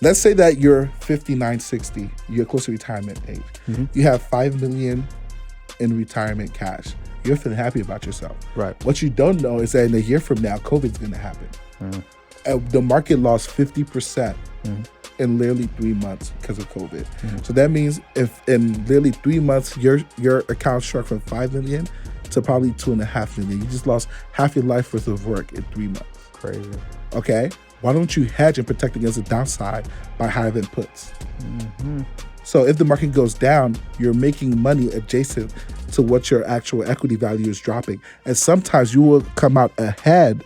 Let's say that you're 59, 60, you're close to retirement age. You have $5 million in retirement cash. You're feeling happy about yourself. Right. What you don't know is that in a year from now, COVID's going to happen. The market lost 50% in literally 3 months because of COVID. So that means if in literally 3 months, your account shrunk from 5 million to probably 2.5 million. You just lost half your life worth of work in 3 months. Crazy. Okay? Why don't you hedge and protect against the downside by having puts? So if the market goes down, you're making money adjacent to what your actual equity value is dropping. And sometimes you will come out ahead,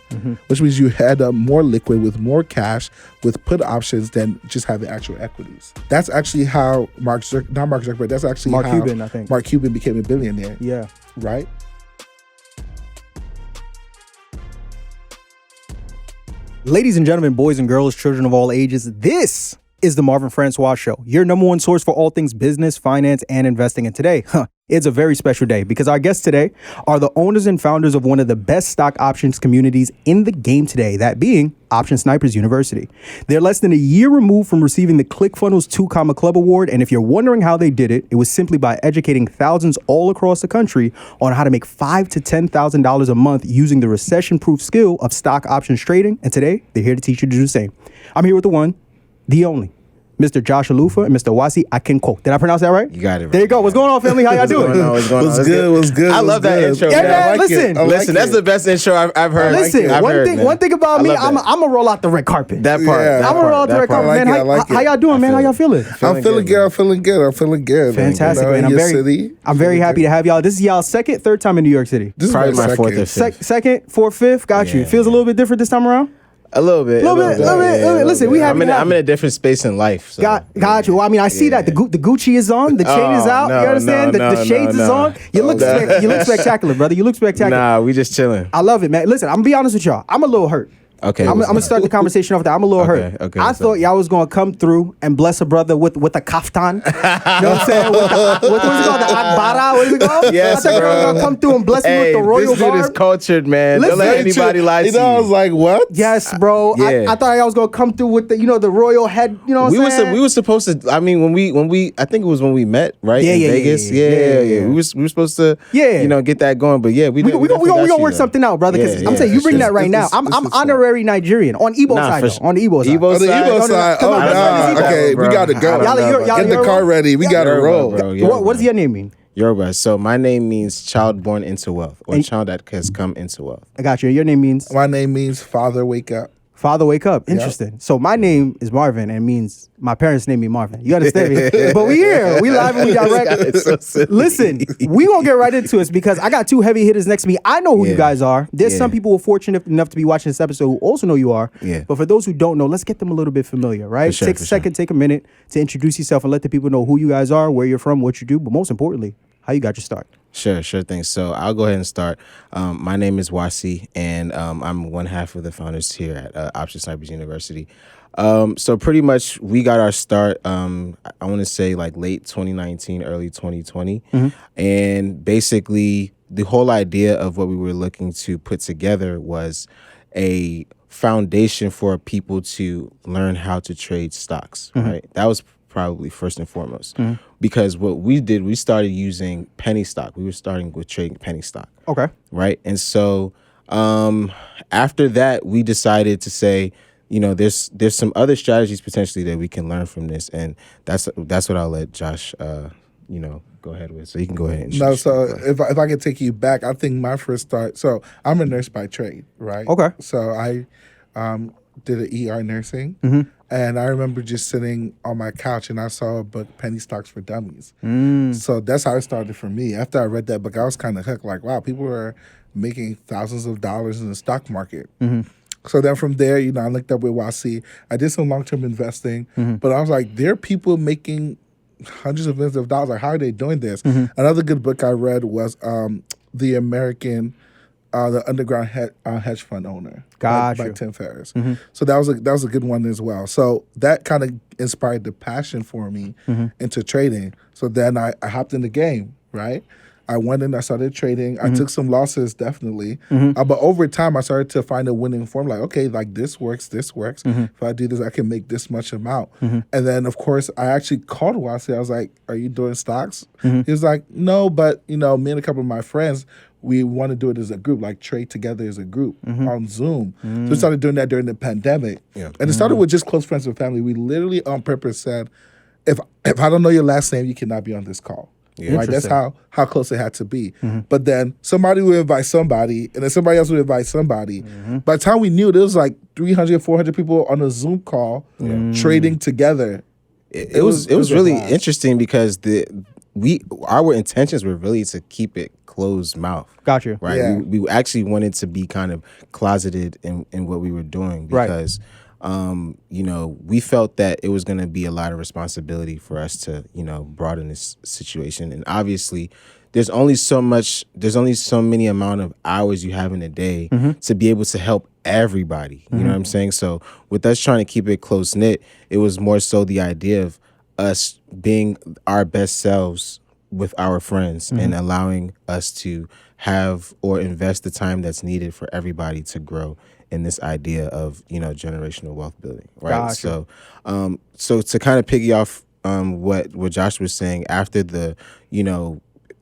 which means you had more liquid with more cash with put options than just having actual equities. That's actually how Mark Zuckerberg, that's actually Mark how Cuban, I think. Mark Cuban became a billionaire. Yeah. Right? Ladies and gentlemen, boys and girls, children of all ages, this is the Marvin Francois Show, your number one source for all things business, finance, and investing. And today, it's a very special day because our guests today are the owners and founders of one of the best stock options communities in the game today, that being Option Snipers University. They're less than a year removed from receiving the ClickFunnels 2 Comma Club Award, and if you're wondering how they did it, it was simply by educating thousands all across the country on how to make $5,000 to $10,000 a month using the recession-proof skill of stock options trading, and today, they're here to teach you to do the same. I'm here with the one, the only, Mr. Josh Alufa and Mr. Wasi Akinko. Did I pronounce that right? You got it. There you go. What's going on, family? How y'all doing? What's going on? What's good? What's good? I love that intro. Yeah, man. man, I like listen. it. Listen, that's the best intro I've heard. Listen, one thing about me, I'm gonna roll out the red carpet. That part. Yeah. I'm gonna roll out the red carpet, man. How y'all doing, man? How y'all feeling? I'm feeling good. I'm feeling good. Fantastic, man. I'm very happy to have y'all. This is y'all second, third time in New York City. This is Probably my second. fourth or fifth. Second, fourth, fifth. Got you. Yeah, Feels a little bit different this time around. A little bit. Little bit. Listen, we have. I'm in a different space in life. So. Got you. Well, I mean, I see that the Gucci is on, the chain is out. no, you understand? no, the shades is on. You look spectacular, brother. You look spectacular. Nah, we just chilling. I love it, man. Listen, I'm gonna be honest with y'all. I'm a little hurt. Okay. I'm gonna start the conversation off there. I'm a little hurt. Okay, I thought y'all was gonna come through and bless a brother with a kaftan. You know what I'm saying? What's it called? The akbara? What is it called? Yes, I thought y'all was gonna come through and bless me with the royal this dude garb. is cultured, man. Listen, Don't let anybody lie to you. I was like, what? Yes, bro. Yeah. I thought y'all was gonna come through with the royal head. You know what I'm saying? We were supposed to. I mean, when we I think it was when we met, right? Yeah, in yeah, Vegas. yeah. We were supposed to. Yeah. Get that going. But yeah, we gonna work something out, brother. Because I'm saying you bring that right now. I'm honorary Nigerian on Igbo side, though. On the Igbo side. Igbo On the Igbo side. Come on, Okay, we gotta go. Y'all Get the car ready. We gotta roll. What does your name mean? Yoruba. So my name means child born into wealth, or child that has come into wealth. I got you. Your name means? My name means father wake up. Father wake up. Interesting. So my name is Marvin and means my parents named me Marvin. You understand me? But we here. We live and we direct. So Listen, we gonna get right into it because I got two heavy hitters next to me. I know who you guys are. There's some people who are fortunate enough to be watching this episode who also know you are. Yeah. But for those who don't know, let's get them a little bit familiar, right? For sure, Take a second, take a minute to introduce yourself and let the people know who you guys are, where you're from, what you do, but most importantly, how you got your start. Sure thing. So I'll go ahead and start. My name is Wasi, and I'm one half of the founders here at Option Snipers University. So pretty much we got our start, I want to say like late 2019, early 2020. And basically the whole idea of what we were looking to put together was a foundation for people to learn how to trade stocks, right? That was probably first and foremost, because what we did, we started using penny stock. We were starting with trading penny stock. Okay. Right. And so after that, we decided to say, there's some other strategies potentially that we can learn from this. And that's what I'll let Josh, go ahead with. So you can go ahead and No, so if I could take you back, I think my first start. So I'm a nurse by trade, right? Okay. So I did an ER nursing, and I remember just sitting on my couch and I saw a book, Penny Stocks for Dummies. So that's how it started for me. After I read that book, I was kind of hooked. Like, wow, people are making thousands of dollars in the stock market. So then from there, I linked up with Wasi. I did some long-term investing, but I was like, there are people making hundreds of millions of dollars. Like, how are they doing this? Another good book I read was The American, the Underground Hedge Fund Owner by Tim Ferriss. So that was a good one as well. So that kind of inspired the passion for me into trading. So then I hopped in the game, right? I went in, I started trading. I took some losses, definitely. But over time, I started to find a winning form. Like, okay, like this works. If I do this, I can make this much amount. And then, of course, I actually called Wasi. I was like, are you doing stocks? He was like, no, but, me and a couple of my friends, we want to do it as a group, like trade together as a group on Zoom. So we started doing that during the pandemic. Yeah. And it started with just close friends and family. We literally on purpose said, if I don't know your last name, you cannot be on this call. Yeah. Right? That's how close it had to be. But then somebody would invite somebody, and then somebody else would invite somebody. By the time we knew, there was like 300, 400 people on a Zoom call trading together. It was a really blast. interesting because our intentions were really to keep it closed mouth. Got you. Right. Yeah. We actually wanted to be kind of closeted in what we were doing because we felt that it was going to be a lot of responsibility for us to, broaden this situation. And obviously there's only so many amount of hours you have in a day to be able to help everybody. You know what I'm saying? So with us trying to keep it close knit, it was more so the idea of us being our best selves with our friends and allowing us to have or invest the time that's needed for everybody to grow in this idea of generational wealth building, right? Gotcha. So to kind of piggy off what Josh was saying, after the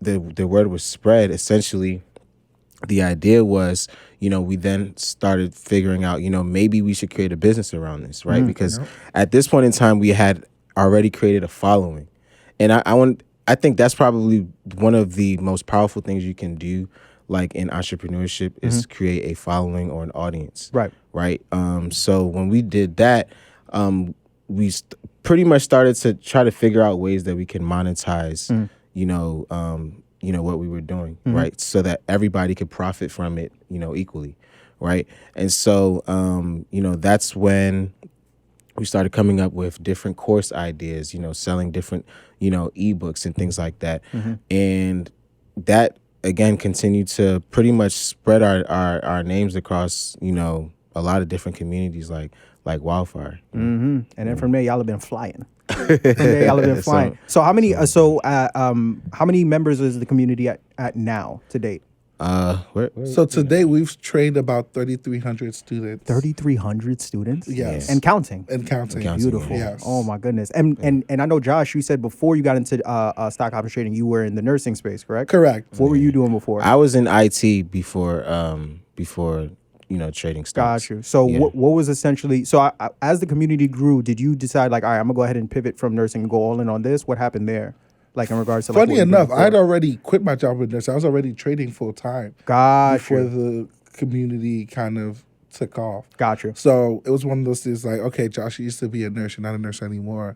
word was spread, essentially the idea was we then started figuring out maybe we should create a business around this, right? Because at this point in time we had already created a following, and I think that's probably one of the most powerful things you can do, like in entrepreneurship, is create a following or an audience. Right. So when we did that, we pretty much started to try to figure out ways that we can monetize, what we were doing, right? So that everybody could profit from it, equally, right? And so, that's when we started coming up with different course ideas, selling different, ebooks and things like that. And that, again, continued to pretty much spread our names across, a lot of different communities like wildfire. And then from there, y'all have been flying. So how many? How many members is the community at now to date? So today we've trained about 3,300 students. 3,300 students. Yes. And counting. And counting. Beautiful. Yes. Oh my goodness. And I know, Josh, you said before you got into stock option trading, you were in the nursing space, correct? Correct. What were you doing before? I was in IT before trading stocks. Got you. So what was essentially, as the community grew, did you decide like, all right, I'm gonna go ahead and pivot from nursing and go all in on this? What happened there? Like in regards to like, Funny enough, I had already quit my job with nurse. I was already trading full time. Gotcha. Before the community kind of took off. Gotcha. So it was one of those things like, okay, Josh, you used to be a nurse. You're not a nurse anymore.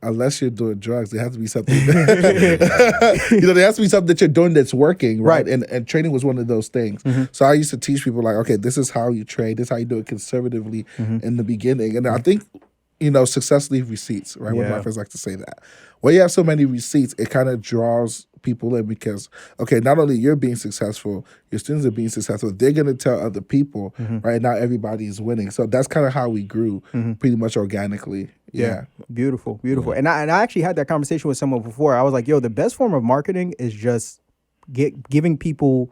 Unless you're doing drugs, there has to be something. There has to be something that you're doing that's working, right? And trading was one of those things. So I used to teach people like, okay, this is how you trade. This is how you do it conservatively in the beginning. And I think, success leaves receipts, right? One of my friends like to say that. When you have so many receipts, it kind of draws people in because, okay, not only you're being successful, your students are being successful, they're going to tell other people, right? Now everybody's winning. So that's kind of how we grew pretty much organically. Yeah. Beautiful. And I actually had that conversation with someone before. I was like, yo, the best form of marketing is just giving people,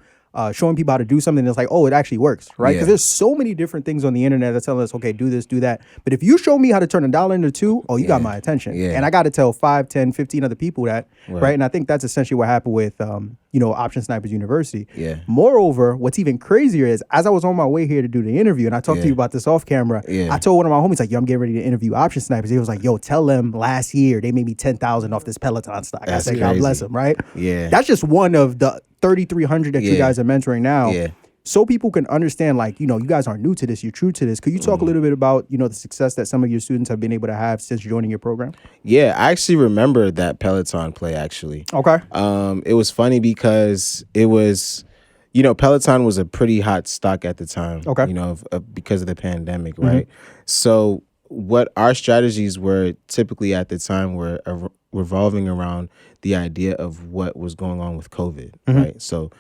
showing people how to do something that's like, oh, it actually works, right? Because there's so many different things on the internet that tell us, okay, do this, do that. But if you show me how to turn $1 into $2, oh, you got my attention. And I got to tell 5, 10, 15 other people that, right? And I think that's essentially what happened with, Option Snipers University. Moreover, what's even crazier is as I was on my way here to do the interview, and I talked to you about this off camera, I told one of my homies, like, yo, I'm getting ready to interview Option Snipers. He was like, yo, tell them last year they made me $10,000 off this Peloton stock. That's I said, God bless them, right? That's just one of the 3,300 that you guys are mentoring now. So people can understand, like, you guys aren't new to this, you're true to this. Could you talk a little bit about, the success that some of your students have been able to have since joining your program? Yeah, I actually remember that Peloton play, actually. Okay. It was funny because it was, Peloton was a pretty hot stock at the time. Okay. Because of the pandemic, right? So what our strategies were typically at the time were revolving around the idea of what was going on with COVID, right? So,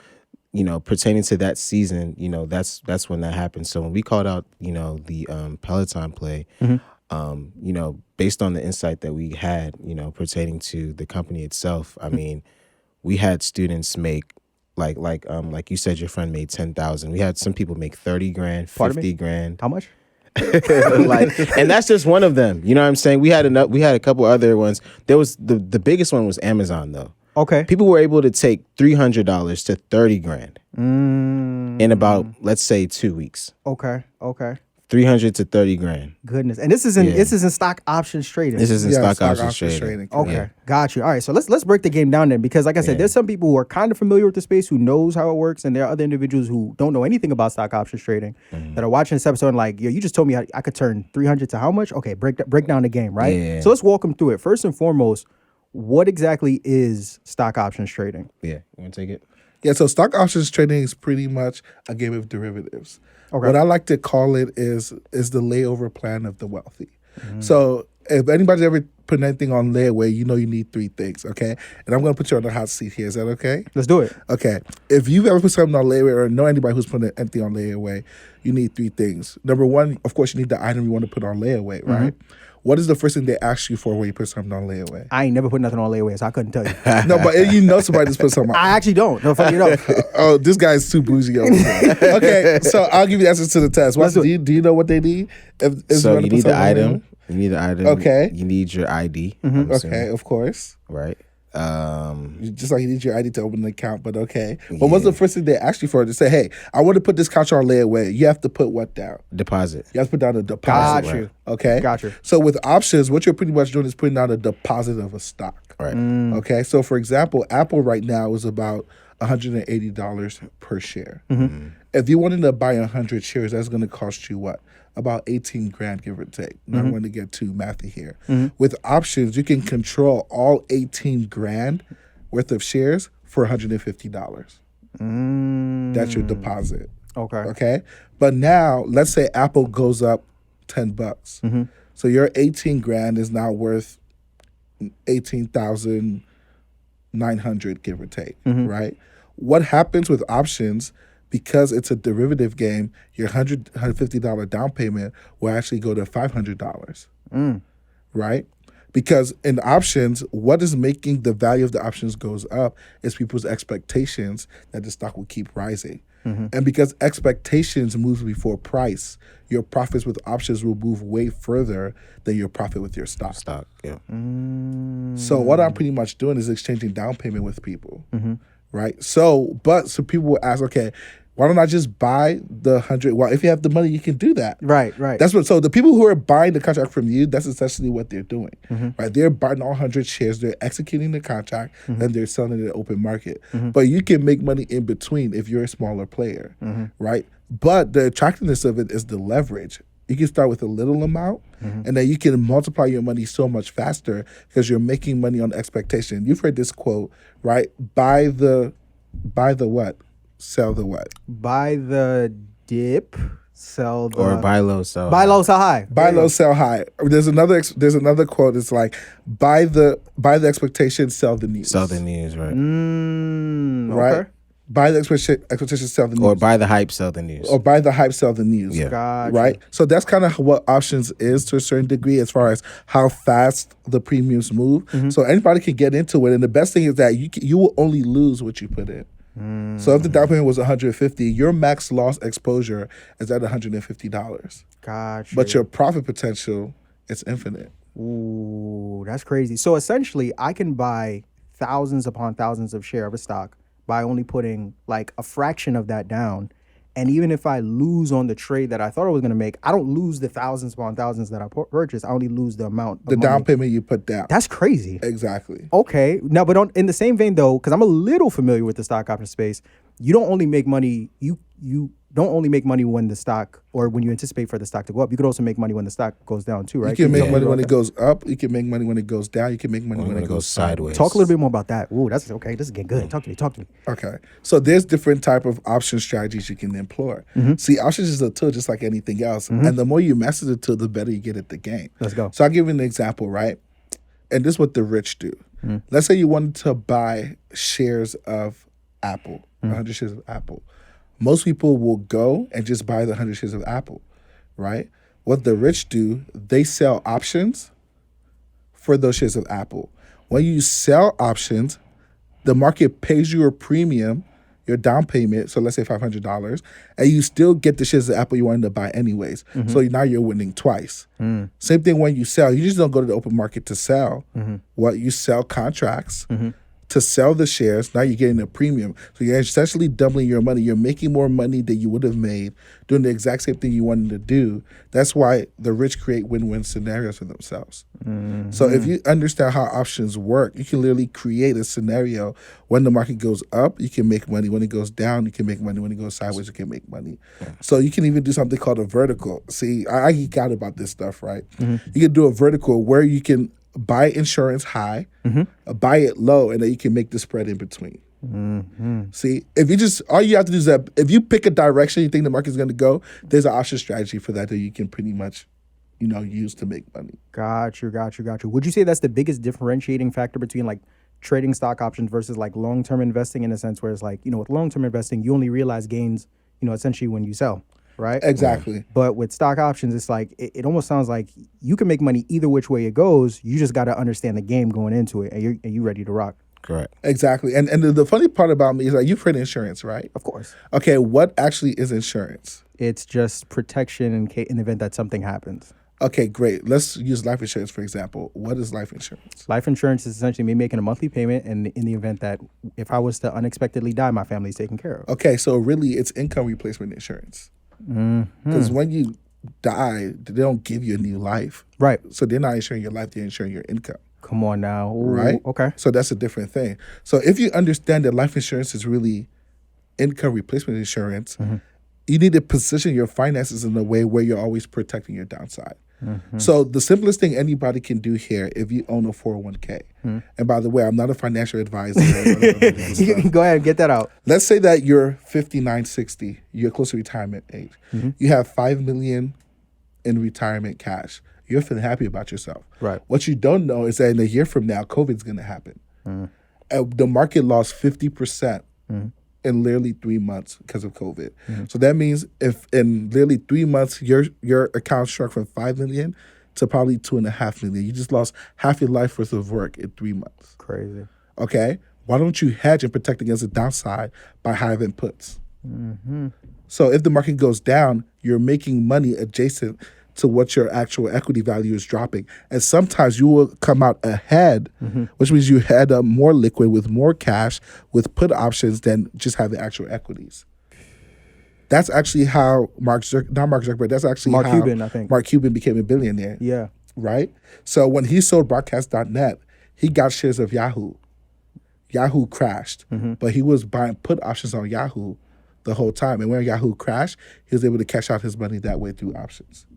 pertaining to that season, that's when that happened. So when we called out, the Peloton play, based on the insight that we had, pertaining to the company itself, I mean, we had students make like you said, your friend made 10,000. We had some people make 30 grand, Pardon me? 50 grand. How much? And that's just one of them. You know what I'm saying? We had a couple other ones. There was the biggest one was Amazon though. Okay. People were able to take $300 to 30 grand in about, let's say, 2 weeks. Okay. 300 to 30 grand. Goodness. And this is in stock options trading. This is in Yeah, stock options trading. Okay, Yeah. got you. All right, so let's break the game down then, because like I said, there's some people who are kind of familiar with the space, who knows how it works, and there are other individuals who don't know anything about stock options trading that are watching this episode and like, yo, you just told me I could turn 300 to how much? Okay, break down the game, right? Yeah. So let's walk them through it. First and foremost, what exactly is stock options trading? Yeah. You want to take it? Yeah, so stock options trading is pretty much a game of derivatives. Okay. What I like to call it is the layover plan of the wealthy. So if anybody's ever put anything on layaway, you know you need three things, okay? And I'm going to put you on the hot seat here. Is that okay? Let's do it. Okay. If you've ever put something on layaway or know anybody who's put anything on layaway, you need three things. Number one, of course, you need the item you want to put on layaway, right? What is the first thing they ask you for when you put something on layaway? I ain't never put nothing on layaway, so I couldn't tell you. No, but you know somebody that's put something on. I actually don't. No, fuck you know. Oh, this guy's too bougie over here. Okay, so I'll give you the answers to the test. Let's do it. Do you know what they need? So you need the item. You need the item. Okay. You need your ID. Okay, of course. Right. Just like you need your ID to open an account, but okay. But what's the first thing they ask you for? They say, hey, I want to put this couch on layaway. You have to put what down? Deposit. You have to put down a deposit. Got you. Okay. Got you. So with options, what you're pretty much doing is putting down a deposit of a stock. Right. Okay. So for example, Apple right now is about $180 per share. If you wanted to buy 100 shares, that's going to cost you what? About 18 grand, give or take. Not going to get too mathy here. With options, you can control all 18 grand worth of shares for $150. That's your deposit. Okay. Okay. But now, let's say Apple goes up $10. So your 18 grand is now worth 18,900, give or take, right? What happens with options, because it's a derivative game, your $150 down payment will actually go to $500, right? Because in options, what is making the value of the options goes up is people's expectations that the stock will keep rising. And because expectations moves before price, your profits with options will move way further than your profit with your stock. Yeah. So what I'm pretty much doing is exchanging down payment with people, right? So people will ask, okay, why don't I just buy the 100? Well, if you have the money, you can do that. Right. So the people who are buying the contract from you, that's essentially what they're doing, right? They're buying all 100 shares, they're executing the contract, and they're selling it in the open market. But you can make money in between if you're a smaller player, right? But the attractiveness of it is the leverage. You can start with a little amount, and then you can multiply your money so much faster because you're making money on expectation. You've heard this quote, right? Buy the what? Sell the what? Buy the dip, sell the... Or buy low, sell Buy low, sell high. Buy low, sell high. There's another quote. It's like buy the expectation, sell the news. Sell the news, right? Right. Okay. Buy the expectation, sell the news. Or buy the hype, sell the news. Or buy the hype, sell the news. Yeah. Gotcha. Right. So that's kind of what options is to a certain degree, as far as how fast the premiums move. So anybody can get into it, and the best thing is that you will only lose what you put in. So if the down payment was $150, your max loss exposure is at $150. Gotcha. But your profit potential is infinite. Ooh, that's crazy. So essentially, I can buy thousands upon thousands of share of a stock by only putting like a fraction of that down. And even if I lose on the trade that I thought I was going to make, I don't lose the thousands upon thousands that I purchased. I only lose the amount. The down payment you put down. That's crazy. Exactly. Okay. Now, but in the same vein, though, because I'm a little familiar with the stock option space, you don't only make money. You don't only make money when the stock, or when you anticipate for the stock to go up. You could also make money when the stock goes down too, right? You can make money when it goes up. You can make money when it goes down. You can make money when it goes sideways. Talk a little bit more about that. Ooh, that's okay. This is getting good. Talk to me. Okay. So there's different type of option strategies you can employ. See, options is a tool just like anything else. And the more you master the tool, the better you get at the game. Let's go. So I'll give you an example, right? And this is what the rich do. Let's say you wanted to buy shares of Apple, 100 shares of Apple. Most people will go and just buy the 100 shares of Apple, right? What the rich do, they sell options for those shares of Apple. When you sell options, the market pays you a premium, your down payment, so let's say $500, and you still get the shares of Apple you wanted to buy anyways. So now you're winning twice. Same thing when you sell. You just don't go to the open market to sell. What you sell contracts to sell the shares. Now you're getting a premium. So you're essentially doubling your money. You're making more money than you would have made doing the exact same thing you wanted to do. That's why the rich create win-win scenarios for themselves. So if you understand how options work, you can literally create a scenario. When the market goes up, you can make money. When it goes down, you can make money. When it goes sideways, you can make money. So you can even do something called a vertical. See, I geek out about this stuff, right? You can do a vertical where you can buy insurance high, buy it low, and then you can make the spread in between. See, if you just, all you have to do is that if you pick a direction you think the market's going to go, there's an option strategy for that you can pretty much, use to make money. Got you. Would you say that's the biggest differentiating factor between like trading stock options versus like long-term investing, in a sense where it's like, with long-term investing, you only realize gains, essentially when you sell, right? Exactly. But with stock options, it's like, it almost sounds like you can make money either which way it goes. You just got to understand the game going into it, and you're ready to rock. Correct. Exactly. And the funny part about me is like, you've heard insurance, right? Of course. Okay, what actually is insurance? It's just protection in the event that something happens. Okay, great. Let's use life insurance, for example. What is life insurance? Life insurance is essentially me making a monthly payment, and in the event that if I was to unexpectedly die, my family's taken care of. Okay, so really it's income replacement insurance. Because when you die, they don't give you a new life. Right. So they're not insuring your life, they're insuring your income. Come on now. Ooh, right? Okay. So that's a different thing. So if you understand that life insurance is really income replacement insurance, you need to position your finances in a way where you're always protecting your downside. So the simplest thing anybody can do here, if you own a 401k, and by the way, I'm not a financial advisor. You can go ahead and get that out. Let's say that you're 59, 60, you're close to retirement age. You have $5 million in retirement cash. You're feeling happy about yourself. Right. What you don't know is that in a year from now, COVID's going to happen. The market lost 50% in literally 3 months because of COVID. So that means if in literally 3 months your account shrunk from 5 million to probably 2.5 million, you just lost half your life worth of work in 3 months. Crazy. Okay, why don't you hedge and protect against the downside by having puts? So if the market goes down, you're making money adjacent to what your actual equity value is dropping. And sometimes you will come out ahead, which means you had more liquid with more cash with put options than just having actual equities. That's actually how Mark Zuckerberg, that's actually Mark how Cuban, I think. Mark Cuban became a billionaire. Yeah. Right? So when he sold broadcast.net, he got shares of Yahoo. Yahoo crashed, but he was buying put options on Yahoo the whole time. And when Yahoo crashed, he was able to cash out his money that way through options.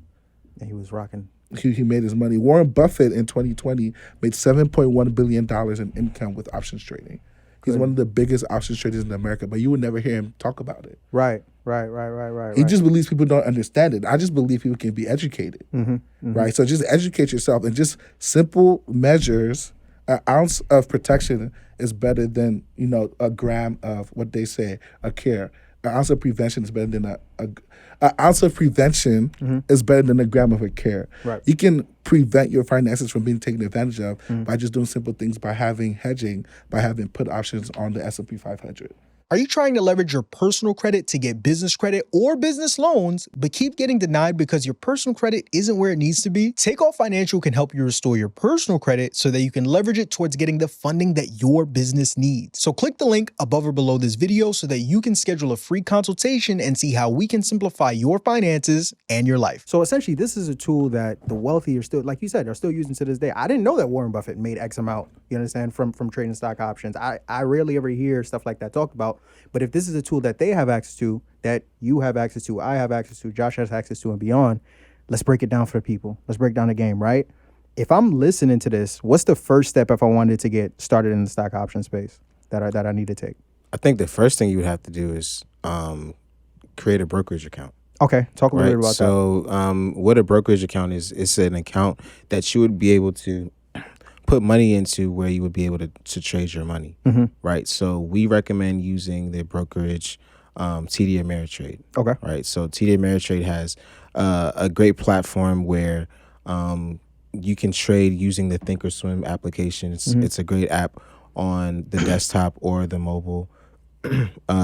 And he was rocking. He made his money. Warren Buffett in 2020 made $7.1 billion in income with options trading. He's one of the biggest options traders in America, but you would never hear him talk about it. Right. He just believes people don't understand it. I just believe people can be educated, right? So just educate yourself, and just simple measures. An ounce of protection is better than a gram of what they say a care. An ounce of prevention is better than an ounce of prevention is better than a gram of a care. Right. You can prevent your finances from being taken advantage of by just doing simple things, by having hedging, by having put options on the S&P 500. Are you trying to leverage your personal credit to get business credit or business loans, but keep getting denied because your personal credit isn't where it needs to be? Takeoff Financial can help you restore your personal credit so that you can leverage it towards getting the funding that your business needs. So click the link above or below this video so that you can schedule a free consultation and see how we can simplify your finances and your life. So essentially, this is a tool that the wealthy are still, like you said, are still using to this day. I didn't know that Warren Buffett made X amount, you understand, from trading stock options. I rarely ever hear stuff like that talked about. But if this is a tool that they have access to, that you have access to, I have access to, Josh has access to, and beyond, let's break it down for the people. Let's break down the game, right? If I'm listening to this, what's the first step if I wanted to get started in the stock option space that I need to take? I think the first thing you would have to do is create a brokerage account. Okay, talk a little bit about that. So what a brokerage account is, it's an account that you would be able to put money into where you would be able to trade your money, right? So we recommend using the brokerage TD Ameritrade. Okay. Right. So TD Ameritrade has a great platform where you can trade using the Thinkorswim application. It's a great app. on the desktop or the mobile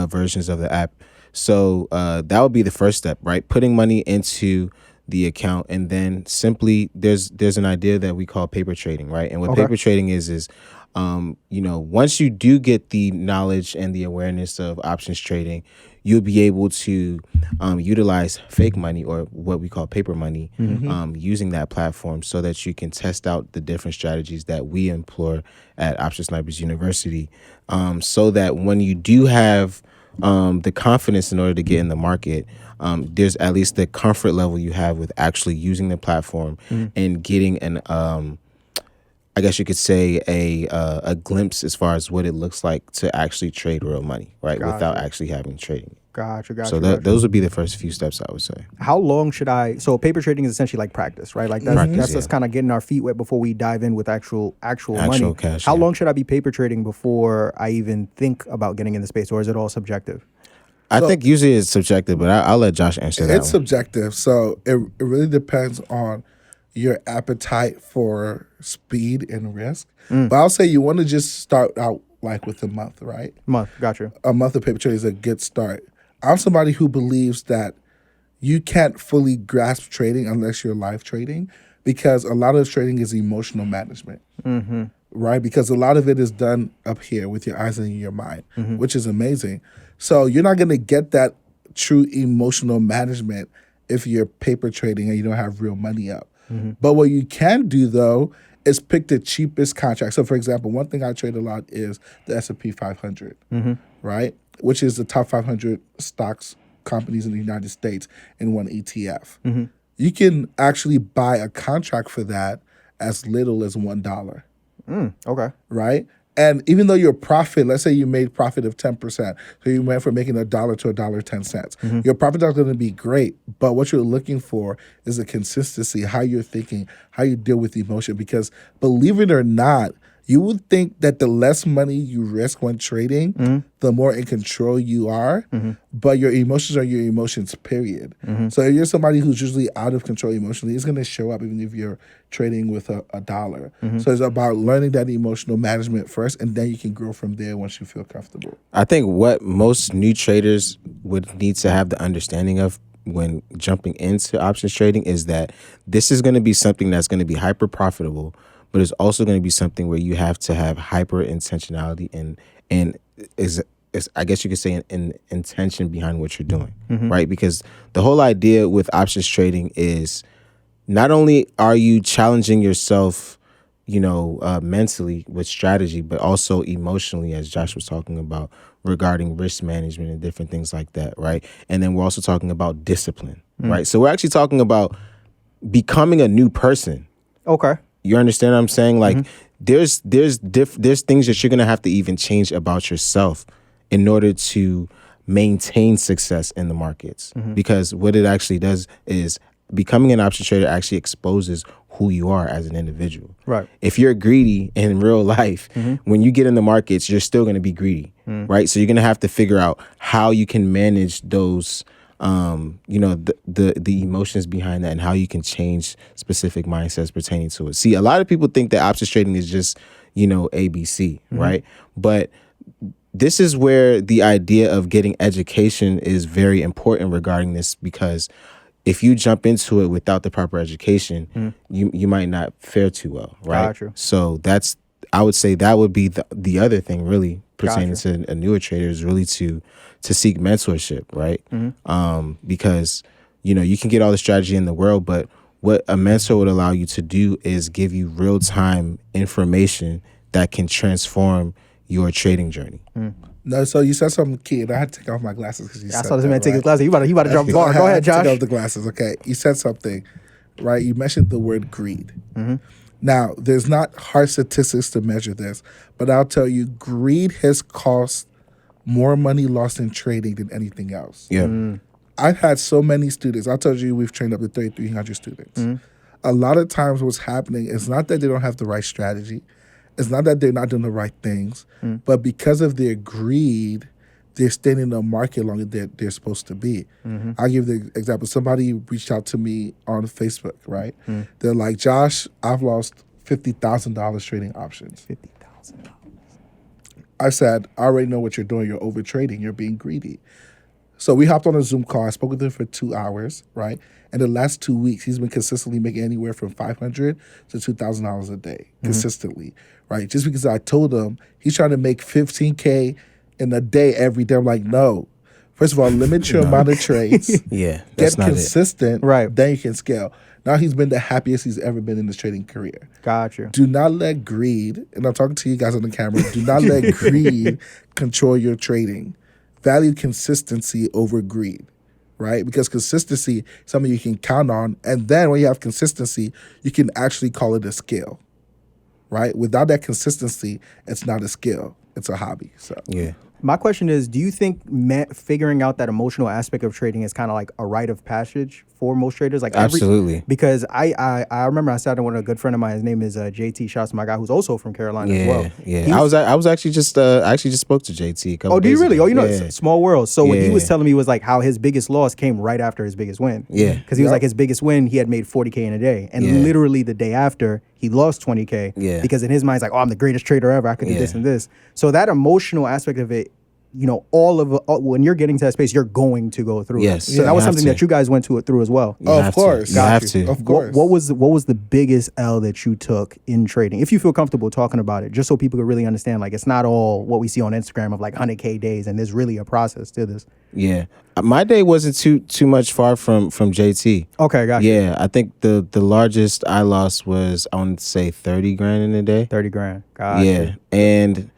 versions of the app. So that would be the first step, right? Putting money into the account, and then simply there's an idea that we call paper trading, right? And what paper trading is once you do get the knowledge and the awareness of options trading, you'll be able to utilize fake money, or what we call paper money, using that platform, so that you can test out the different strategies that we employ at Option Snipers University, so that when you do have the confidence in order to get in the market, there's at least the comfort level you have with actually using the platform and getting an I guess you could say a glimpse as far as what it looks like to actually trade real money, right? Gotcha. Without actually having trading. Gotcha. So those would be the first few steps, I would say. How long should I? So paper trading is essentially like practice, right? Like that's yeah. us kind of getting our feet wet before we dive in with actual money. Cash. How yeah. long should I be paper trading before I even think about getting in the space, or is it all subjective? I think usually it's subjective, but I'll let Josh answer that. It's subjective, so it really depends on your appetite for speed and risk. But I'll say you want to just start out like with a month, right? Gotcha. A month of paper trading is a good start. I'm somebody who believes that you can't fully grasp trading unless you're live trading, because a lot of trading is emotional management, right? Because a lot of it is done up here with your eyes and your mind, which is amazing. So you're not going to get that true emotional management if you're paper trading and you don't have real money up. But what you can do, though, is pick the cheapest contract. So, for example, one thing I trade a lot is the S&P 500, right? Which is the top 500 stocks companies in the United States in one ETF. You can actually buy a contract for that as little as $1, Okay. right? And even though your profit, let's say you made profit of 10%, so you went from making $1 to $1.10. Your profit is going to be great, but what you're looking for is a consistency, how you're thinking, how you deal with emotion. Because believe it or not, you would think that the less money you risk when trading, the more in control you are. But your emotions are your emotions, period. So if you're somebody who's usually out of control emotionally, it's going to show up even if you're trading with a dollar. So it's about learning that emotional management first, and then you can grow from there once you feel comfortable. I think what most new traders would need to have the understanding of when jumping into options trading is that this is going to be something that's going to be hyper profitable, but it's also going to be something where you have to have hyper intentionality and is I guess you could say an intention behind what you're doing, right? Because the whole idea with options trading is not only are you challenging yourself, mentally with strategy, but also emotionally, as Josh was talking about, regarding risk management and different things like that, right? And then we're also talking about discipline, right? So we're actually talking about becoming a new person. Okay. You understand what I'm saying? Like there's things that you're gonna have to even change about yourself in order to maintain success in the markets. Because what it actually does is becoming an option trader actually exposes who you are as an individual. Right. If you're greedy in real life, when you get in the markets, you're still gonna be greedy, right? So you're gonna have to figure out how you can manage those the emotions behind that and how you can change specific mindsets pertaining to it. See, a lot of people think that options trading is just, ABC, right? But this is where the idea of getting education is very important regarding this, because if you jump into it without the proper education, you might not fare too well, right? Gotcha. So I would say that would be the other thing really pertaining to a newer trader is really to seek mentorship, right? Because, you can get all the strategy in the world, but what a mentor would allow you to do is give you real-time information that can transform your trading journey. No, so you said something key, and I had to take off my glasses because you I said saw this that, man take his right? glasses. You about to drop bar. Go ahead, Josh. Take off the glasses. Okay, you said something, right? You mentioned the word greed. Now, there's not hard statistics to measure this, but I'll tell you, greed has cost more money lost in trading than anything else. Yeah. I've had so many students. I told you we've trained up to 3,300 students. A lot of times what's happening is not that they don't have the right strategy. It's not that they're not doing the right things, but because of their greed, they're staying in the market longer than they're supposed to be. I'll give the example. Somebody reached out to me on Facebook, right? They're like, Josh, I've lost $50,000 trading options. $50,000. I said, I already know what you're doing. You're over trading. You're being greedy. So we hopped on a Zoom call. I spoke with him for 2 hours, right? And the last 2 weeks, he's been consistently making anywhere from $500 to $2,000 a day, consistently, right? Just because I told him he's trying to make $15K in a day every day. I'm like, no. First of all, limit your amount of trades. Yeah, Get that's not it. consistent. Right. Then you can scale. Now he's been the happiest he's ever been in his trading career. Got you. Do not let greed, and I'm talking to you guys on the camera, do not let greed control your trading. Value consistency over greed, right? Because consistency is something you can count on. And then when you have consistency, you can actually call it a skill, right? Without that consistency, it's not a skill. It's a hobby. So Yeah. My question is, do you think figuring out that emotional aspect of trading is kind of like a rite of passage for most traders? Like Absolutely. Because I remember I sat down with a good friend of mine. His name is JT. Shouts to my guy who's also from Carolina as well. Yeah. I was actually just I actually just spoke to JT a couple Oh, do you days really? ago. Oh, you know, Yeah. it's small world. So what he Yeah. was telling me was like how his biggest loss came right after his biggest win. Yeah. Because he was like his biggest win, he had made 40K in a day, and Yeah. literally the day after he lost 20K. Yeah. Because in his mind, it's like, oh, I'm the greatest trader ever. I could do Yeah. this and this. So that emotional aspect of it, you know, when you're getting to that space, you're going to go through. Yes. it. Yeah, So that was you have something to. that you guys went through as well. You Of have to. course. You Got have you. to. Of course. What was the biggest L that you took in trading? If you feel comfortable talking about it, just so people could really understand, like it's not all what we see on Instagram of like 100K days, and there's really a process to this. Yeah. My day wasn't too much far from JT. Okay, got you. Yeah, I think the largest I lost was, I want to say, 30 grand in a day. 30 grand. Got Yeah. you. And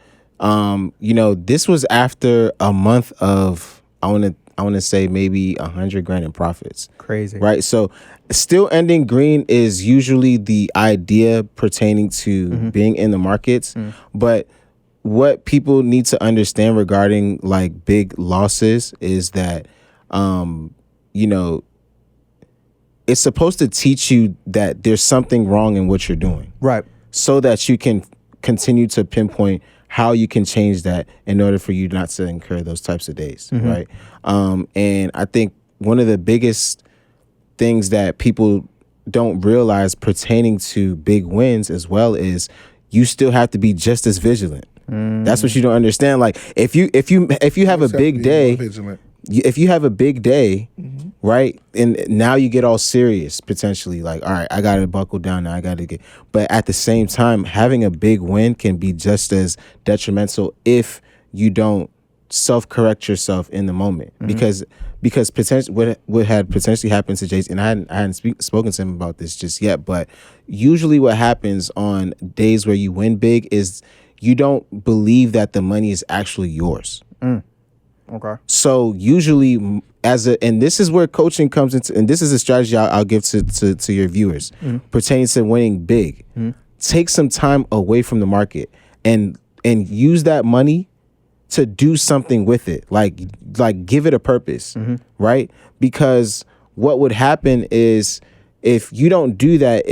you know, this was after a month of, I want to say maybe 100 grand in profits. Crazy. Right. So still ending green is usually the idea pertaining to being in the markets. But what people need to understand regarding like big losses is that, you know, it's supposed to teach you that there's something wrong in what you're doing, Right. so that you can continue to pinpoint how you can change that in order for you not to incur those types of days, right? And I think one of the biggest things that people don't realize pertaining to big wins as well is you still have to be just as vigilant. That's what you don't understand. Like if you have a Just have to big be day, more vigilant. if you have a big day, right, and now you get all serious potentially, like, all right, I gotta buckle down now, I gotta get, but at the same time, having a big win can be just as detrimental if you don't self-correct yourself in the moment, because potentially what had potentially happened to Jason, and I hadn't spoken to him about this just yet, but usually what happens on days where you win big is you don't believe that the money is actually yours. Okay. So usually, and this is where coaching comes into, and this is a strategy I'll give to your viewers pertaining to winning big. Take some time away from the market and use that money to do something with it, like give it a purpose, right? Because what would happen is, if you don't do that,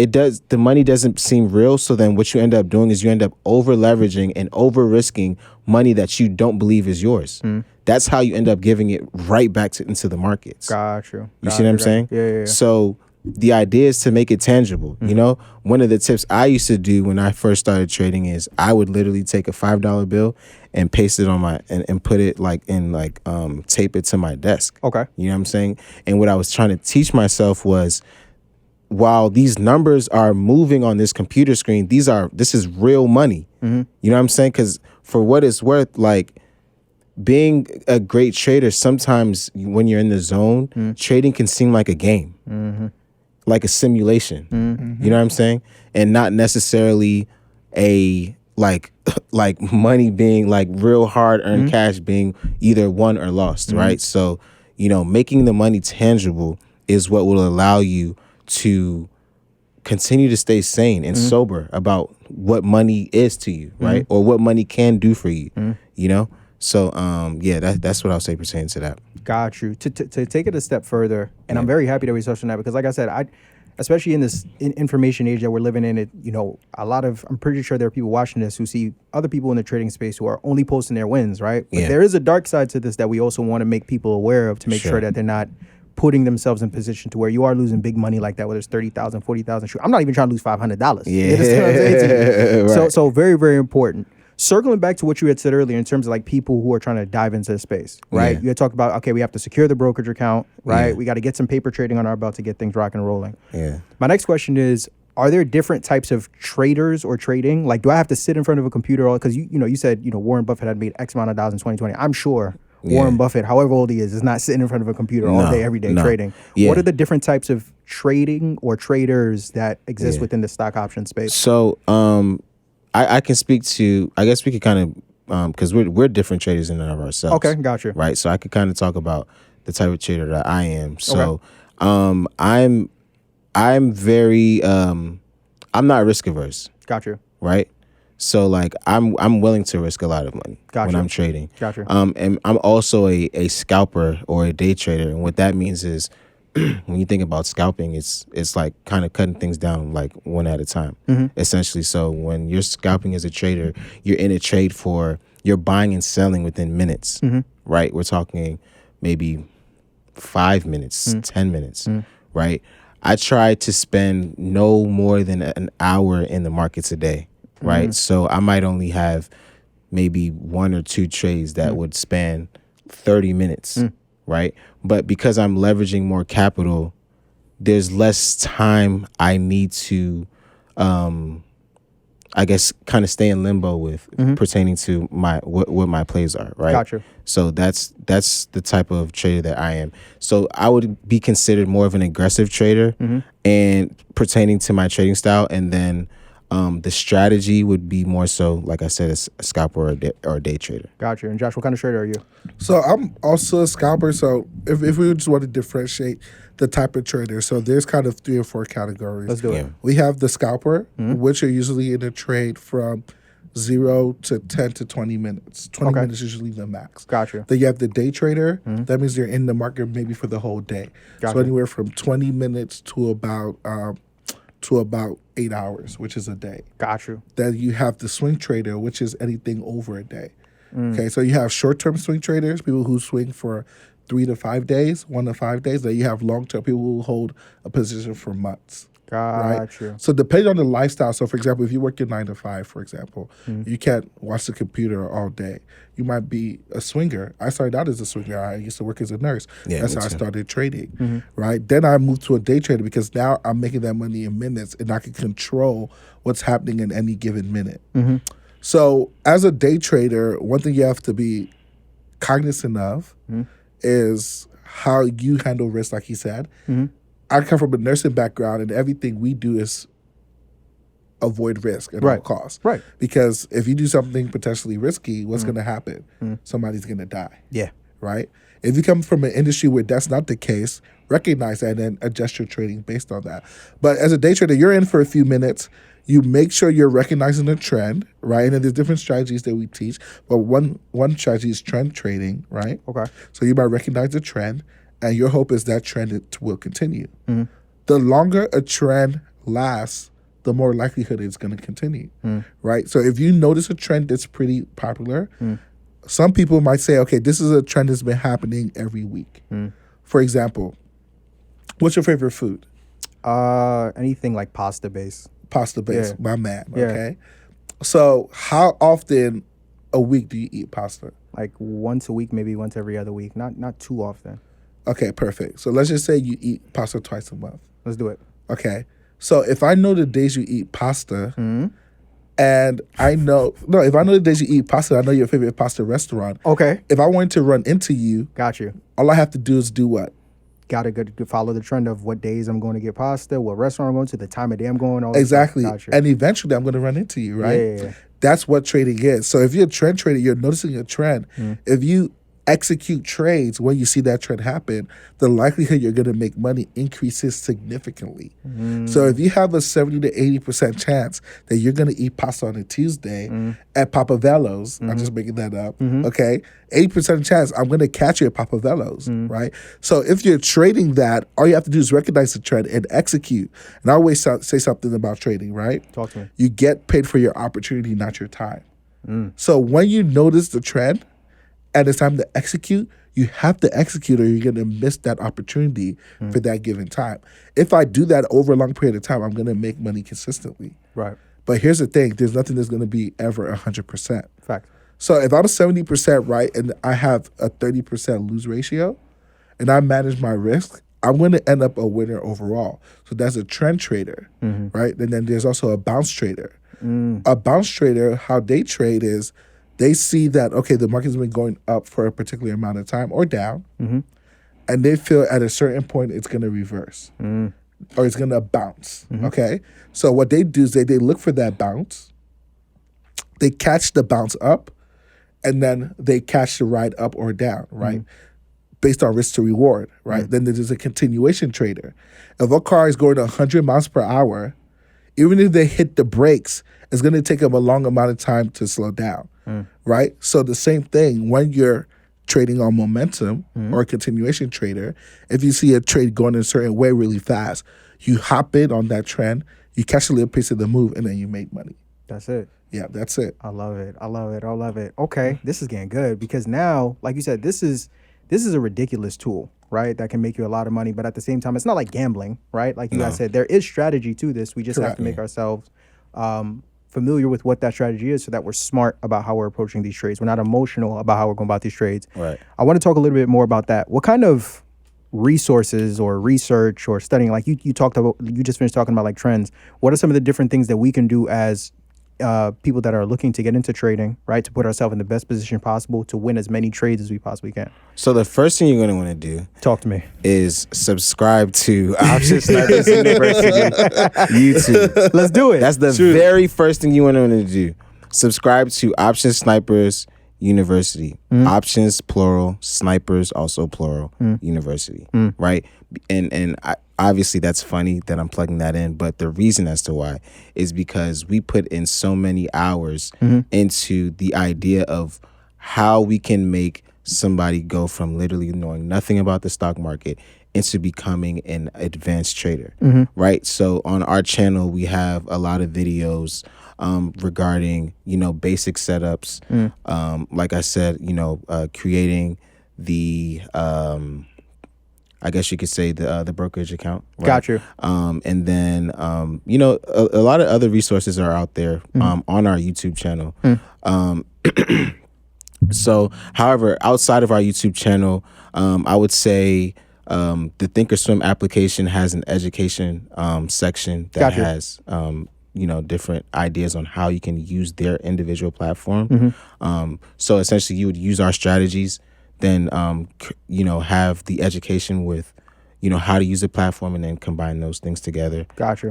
the money doesn't seem real. So then what you end up doing is you end up over leveraging and over risking money that you don't believe is yours. That's how you end up giving it right back into the markets. Got you. You see what I'm saying? Yeah. So the idea is to make it tangible. You know, one of the tips I used to do when I first started trading is I would literally take a $5 bill and paste it on my and put it tape it to my desk. Okay. You know what I'm saying? And what I was trying to teach myself was, while these numbers are moving on this computer screen, this is real money. You know what I'm saying? Because for what it's worth, like, being a great trader, sometimes when you're in the zone, trading can seem like a game, like a simulation. You know what I'm saying? And not necessarily a like money being like real hard earned cash being either won or lost, right? So, you know, making the money tangible is what will allow you to continue to stay sane and sober about what money is to you, right? Or what money can do for you, you know? So, yeah, that's what I'll say pertaining to that. Got you. To take it a step further, and I'm very happy that we touched on that, because like I said, especially in this information age that we're living in, you know, I'm pretty sure there are people watching this who see other people in the trading space who are only posting their wins, right? But there is a dark side to this that we also want to make people aware of, to make sure that they're not putting themselves in position to where you are losing big money like that, whether it's 30,000, 40,000. I'm not even trying to lose $500. Yeah. You understand what I'm saying to you? Right. So very, very important. Circling back to what you had said earlier in terms of like people who are trying to dive into the space, right? Yeah. You had talked about, okay, we have to secure the brokerage account, right? Yeah. We got to get some paper trading on our belt to get things rocking and rolling. Yeah. My next question is, are there different types of traders or trading? Like, do I have to sit in front of a computer? Because you said, Warren Buffett had made X amount of dollars in 2020. I'm sure Warren Buffett, however old he is not sitting in front of a computer all day, every day trading. Yeah. What are the different types of trading or traders that exist within the stock option space? So, I can speak to. I guess we could kind of, because we're different traders in and of ourselves. Okay, gotcha. Right. So I could kind of talk about the type of trader that I am. So, I'm very, I'm not risk averse. Gotcha. Right. So like I'm willing to risk a lot of money when I'm trading. Gotcha. And I'm also a scalper or a day trader, and what that means is when you think about scalping, it's like kind of cutting things down like one at a time, essentially. So when you're scalping as a trader, you're in a trade you're buying and selling within minutes, right? We're talking maybe 5 minutes, 10 minutes, right? I try to spend no more than an hour in the markets a day, right? So I might only have maybe 1 or 2 trades that would span 30 minutes, right? But because I'm leveraging more capital, there's less time I need to, I guess, kind of stay in limbo with pertaining to what my plays are, right? Gotcha. So that's the type of trader that I am. So I would be considered more of an aggressive trader, and pertaining to my trading style, and then the strategy would be more so, like I said, a scalper or a day trader. Gotcha. And Josh, what kind of trader are you? So I'm also a scalper. So if we just want to differentiate the type of trader, so there's kind of 3 or 4 categories. Let's do it. Yeah. We have the scalper, which are usually in a trade from 0 to 10 to 20 minutes. 20 minutes is usually the max. Gotcha. Then you have the day trader. That means you're in the market maybe for the whole day. Gotcha. So anywhere from 20 minutes to about 8 hours, which is a day. Got you. Then you have the swing trader, which is anything over a day. Okay, so you have short-term swing traders, people who swing for 3 to 5 days, 1 to 5 days. Then you have long-term people who hold a position for months. Got you. So depending on the lifestyle, so for example, if you work your 9 to 5, for example, you can't watch the computer all day. You might be a swinger. I started out as a swinger. I used to work as a nurse. Yeah, That's me how I too. started trading, right? Then I moved to a day trader because now I'm making that money in minutes and I can control what's happening in any given minute. So as a day trader, one thing you have to be cognizant of is how you handle risk, like he said. I come from a nursing background, and everything we do is avoid risk at all costs. Right. Because if you do something potentially risky, what's going to happen? Somebody's going to die. Yeah. Right? If you come from an industry where that's not the case, recognize that and then adjust your trading based on that. But as a day trader, you're in for a few minutes. You make sure you're recognizing the trend, right? And then there's different strategies that we teach. But one strategy is trend trading, right? Okay. So you might recognize the trend, and your hope is that trend will continue. The longer a trend lasts, the more likelihood it's going to continue, right? So if you notice a trend that's pretty popular, some people might say, okay, this is a trend that's been happening every week. For example, what's your favorite food? Anything like pasta base. Pasta base, Yeah. my man, Yeah. okay? So how often a week do you eat pasta? Like once a week, maybe once every other week. Not too often. Okay, perfect. So let's just say you eat pasta twice a month. Let's do it. Okay. So if I know the days you eat pasta, and if I know the days you eat pasta, I know your favorite pasta restaurant. Okay. If I wanted to run into you, Got you. all I have to do is do what? Gotta follow the trend of what days I'm going to get pasta, what restaurant I'm going to, the time of day I'm going. All that Exactly. stuff. Got you. And eventually I'm going to run into you, right? Yeah. That's what trading is. So if you're a trend trader, you're noticing a trend. If you execute trades when you see that trend happen, the likelihood you're going to make money increases significantly. So if you have a 70 to 80% chance that you're going to eat pasta on a Tuesday at Papa Velo's, I'm just making that up, okay? 80% chance I'm going to catch you at Papa Velo's, right? So if you're trading that, all you have to do is recognize the trend and execute. And I always say something about trading, right? Talk to me. You get paid for your opportunity, not your time. So when you notice the trend, and it's time to execute, you have to execute or you're going to miss that opportunity for that given time. If I do that over a long period of time, I'm going to make money consistently. Right. But here's the thing: there's nothing that's going to be ever 100%. Fact. So if I'm 70% right and I have a 30% lose ratio, and I manage my risk, I'm going to end up a winner overall. So that's a trend trader, right? And then there's also a bounce trader. A bounce trader, how they trade is they see that, okay, the market's been going up for a particular amount of time or down, and they feel at a certain point it's going to reverse or it's going to bounce, okay? So what they do is they look for that bounce, they catch the bounce up, and then they catch the ride up or down, right? Based on risk to reward, right? Then there's a continuation trader. If a car is going 100 miles per hour, even if they hit the brakes, it's going to take them a long amount of time to slow down, right? So the same thing when you're trading on momentum or a continuation trader, if you see a trade going in a certain way really fast, you hop in on that trend, you catch a little piece of the move, and then you make money. That's it. Yeah, that's it. I love it. I love it. I love it. Okay, this is getting good because now, like you said, this is a ridiculous tool, right? That can make you a lot of money, but at the same time, it's not like gambling, right? Like you guys said, there is strategy to this. We just have to make ourselves familiar with what that strategy is so that we're smart about how we're approaching these trades. We're not emotional about how we're going about these trades. Right. I want to talk a little bit more about that. What kind of resources or research or studying, like you just finished talking about like trends. What are some of the different things that we can do as people that are looking to get into trading, right? To put ourselves in the best position possible to win as many trades as we possibly can. So the first thing you're going to want to do Talk to me. is subscribe to Option Snipers University YouTube. Let's do it. That's the very first thing you want to do. Subscribe to Option Snipers University. Options plural, snipers also plural, university. Right? And obviously that's funny that I'm plugging that in, but the reason as to why is because we put in so many hours into the idea of how we can make somebody go from literally knowing nothing about the stock market into becoming an advanced trader, right? So on our channel, we have a lot of videos regarding, basic setups. Like I said, creating the, I guess you could say the brokerage account. Right? Got you. And then, a lot of other resources are out there on our YouTube channel. So, however, outside of our YouTube channel, I would say the Thinkorswim application has an education section that has different ideas on how you can use their individual platform. So essentially, you would use our strategies, then have the education with how to use the platform, and then combine those things together. Gotcha.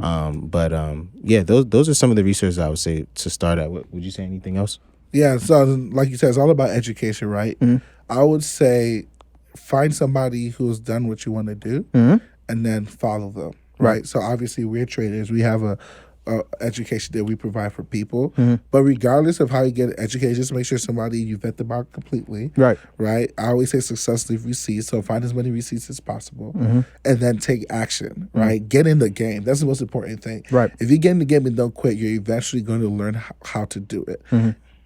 Yeah, those are some of the resources I would say to start at. Would you say anything else? Yeah, so like you said, it's all about education, right? I would say find somebody who's done what you want to do and then follow them, right? So obviously we're traders. We have a education that we provide for people. But regardless of how you get educated, just make sure somebody you vet them out completely. Right? I always say success leave receipts. So find as many receipts as possible and then take action, right? Get in the game. That's the most important thing. Right. If you get in the game and don't quit, you're eventually going to learn how to do it.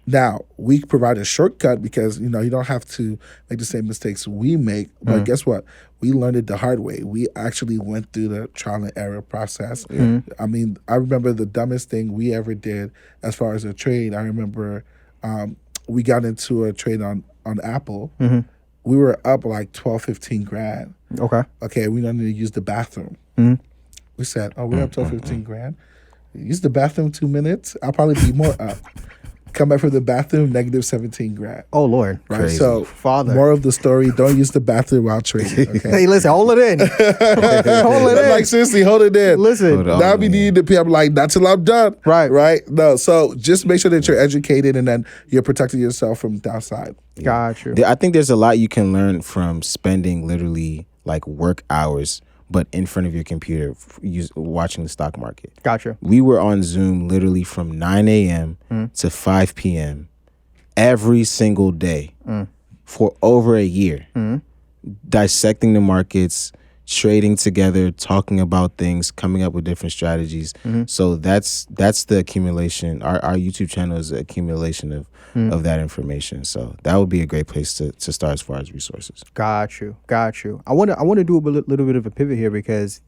Now, we provide a shortcut because, you don't have to make the same mistakes we make. But guess what? We learned it the hard way. We actually went through the trial and error process. I mean, I remember the dumbest thing we ever did as far as a trade. I remember we got into a trade on Apple. We were up like 12, 15 grand. Okay, we don't need to use the bathroom. We said, we're up 12, 15 grand. Use the bathroom 2 minutes. I'll probably be more up. Come back from the bathroom, negative 17 grand. Oh, Lord. Right. Crazy. So, Father. More of the story, don't use the bathroom while trading. Okay. Hey, listen, hold it in. Hold it in. Like, seriously, hold it in. Listen. Hold on, Now we man. need the people like, not till I'm done. Right. No. So just make sure that you're educated and then you're protecting yourself from downside. Got you. I think there's a lot you can learn from spending literally like work hours, but in front of your computer, watching the stock market. Gotcha. We were on Zoom literally from 9 a.m. to 5 p.m. every single day for over a year, dissecting the markets, trading together, talking about things, coming up with different strategies. So that's the accumulation. Our YouTube channel is an accumulation of that information. So that would be a great place to start as far as resources. Got you. I want to do a little bit of a pivot here because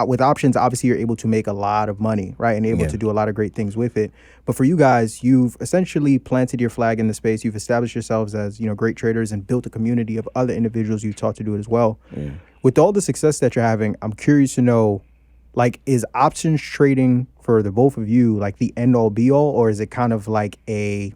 with options, obviously you're able to make a lot of money, right? And able to do a lot of great things with it. But for you guys, you've essentially planted your flag in the space. You've established yourselves as, great traders and built a community of other individuals you've taught to do it as well. Yeah. With all the success that you're having, I'm curious to know, like, is options trading for the both of you like the end all be all, or is it kind of like a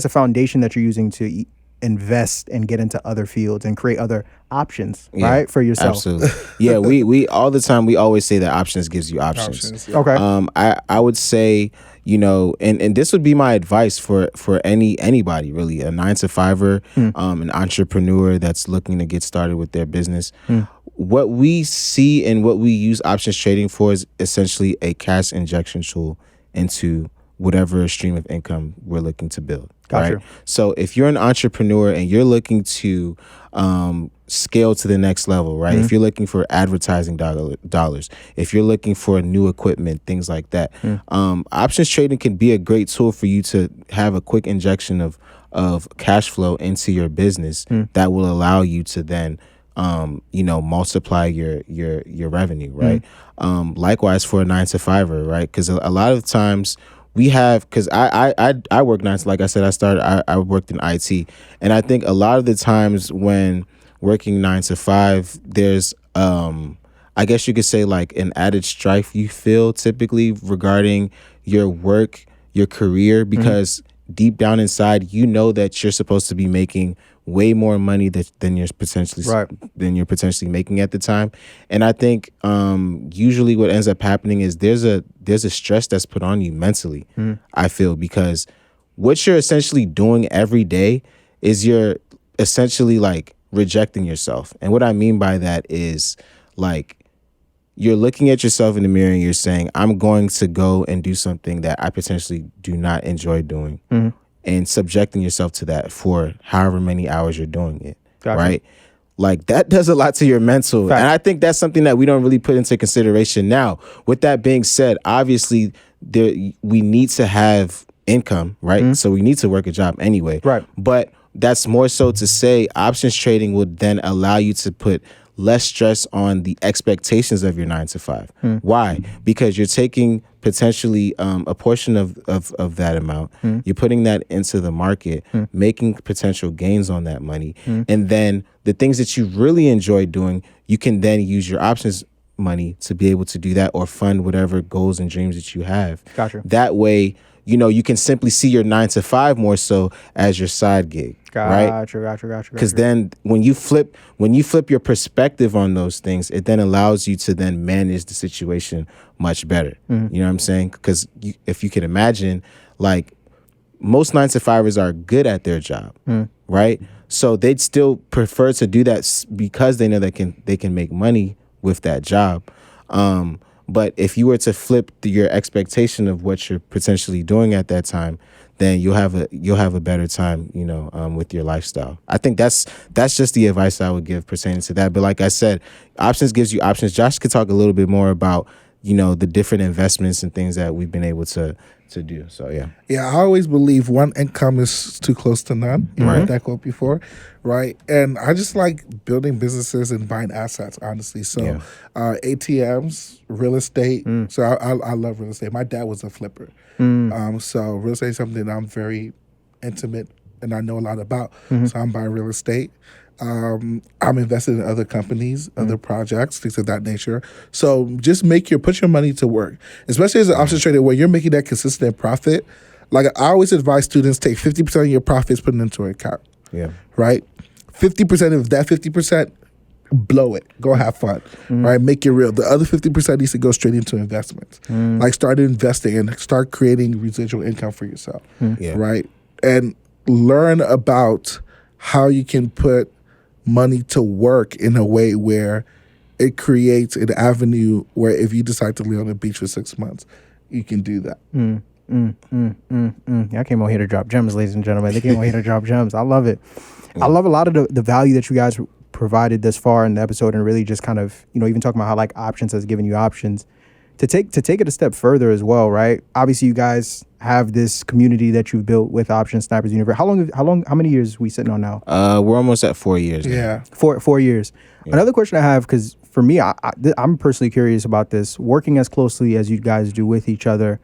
foundation that you're using to invest and get into other fields and create other options, right, for yourself? Absolutely. Yeah, we all the time, we always say that options gives you options. Okay. I would say, and this would be my advice for anybody really, a 9-to-5er, an entrepreneur that's looking to get started with their business. What we see and what we use options trading for is essentially a cash injection tool into whatever stream of income we're looking to build. Gotcha. Right? So if you're an entrepreneur and you're looking to scale to the next level, right? If you're looking for advertising dollars, if you're looking for new equipment, things like that, options trading can be a great tool for you to have a quick injection of cash flow into your business that will allow you to then multiply your revenue, right? Likewise for a 9-to-5er, right? Because a lot of times we have, because I work nights, like I said, I worked in IT, and I think a lot of the times when working 9 to 5, there's I guess you could say like an added strife you feel typically regarding your work, your career, because deep down inside that you're supposed to be making way more money than you're potentially making at the time. And I think usually what ends up happening is there's a stress that's put on you mentally, I feel, because what you're essentially doing every day is you're essentially like rejecting yourself. And what I mean by that is like you're looking at yourself in the mirror and you're saying, I'm going to go and do something that I potentially do not enjoy doing. And subjecting yourself to that for however many hours you're doing it, right? Like that does a lot to your mental. Fact. And I think that's something that we don't really put into consideration now. With that being said, obviously we need to have income, right? So we need to work a job anyway. Right. But that's more so to say options trading would then allow you to put less stress on the expectations of your 9 to 5. Why? Because you're taking potentially a portion of that amount, you're putting that into the market, making potential gains on that money. And then the things that you really enjoy doing, you can then use your options money to be able to do that or fund whatever goals and dreams that you have. Gotcha. That way, you can simply see your 9 to 5 more so as your side gig. Gotcha. Because then when you flip your perspective on those things, it then allows you to then manage the situation much better. You know what I'm saying? Because if you can imagine, like most 9-to-5ers are good at their job, right? So they'd still prefer to do that because they know they can make money with that job. But if you were to flip your expectation of what you're potentially doing at that time, then you'll have a better time, with your lifestyle. I think that's just the advice I would give pertaining to that. But like I said, options gives you options. Josh could talk a little bit more about, the different investments and things that we've been able to do. So yeah. Yeah, I always believe one income is too close to none. You heard that quote before, right? And I just like building businesses and buying assets, honestly. So ATMs, real estate. So I love real estate. My dad was a flipper. So real estate is something that I'm very intimate and I know a lot about. So I'm buying real estate. I'm invested in other companies, other projects, things of that nature. So just put your money to work, especially as an options trader where you're making that consistent profit. Like I always advise students, take 50% of your profits, put it into an account. Yeah. Right? 50% of that 50%, blow it. Go have fun. Right? Make it real. The other 50% needs to go straight into investments. Like start investing and start creating residual income for yourself. Right? And learn about how you can put money to work in a way where it creates an avenue where if you decide to live on the beach for 6 months, you can do that. I came on here to drop gems, ladies and gentlemen. They came on here to drop gems. I love it. I love a lot of the value that you guys provided thus far in the episode, and really just kind of, even talking about how like options has given you options. To take it a step further as well, right? Obviously, you guys have this community that you've built with Options Snipers University. How many years are we sitting on now? We're almost at 4 years. Yeah, now. 4 years. Yeah. Another question I have, because for me, I'm personally curious about this. Working as closely as you guys do with each other,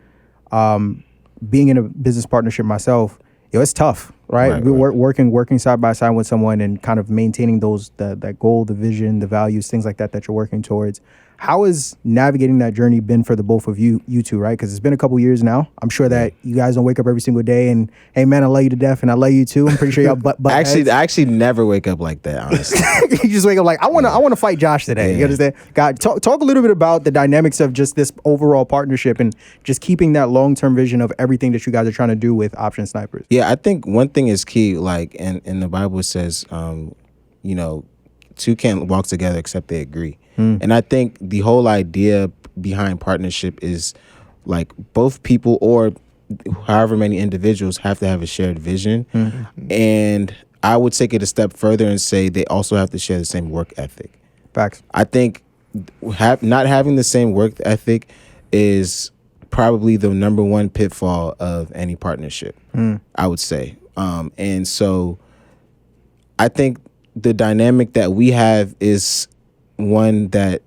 being in a business partnership myself, it's tough, right? Working side by side with someone and kind of maintaining that goal, the vision, the values, things like that you're working towards. How has navigating that journey been for the both of you two, right? Because it's been a couple years now. I'm sure that you guys don't wake up every single day and, hey man, I love you to death and I love you too. I'm pretty sure y'all butt I actually never wake up like that, honestly. You just wake up like, I want to fight Josh today. You understand? God, talk a little bit about the dynamics of just this overall partnership and just keeping that long-term vision of everything that you guys are trying to do with Option Snipers. Yeah, I think one thing is key, like in the Bible it says, two can't walk together except they agree. And I think the whole idea behind partnership is like both people or however many individuals have to have a shared vision. And I would take it a step further and say they also have to share the same work ethic. Facts. I think not having the same work ethic is probably the number one pitfall of any partnership, I would say. And so I think the dynamic that we have is one that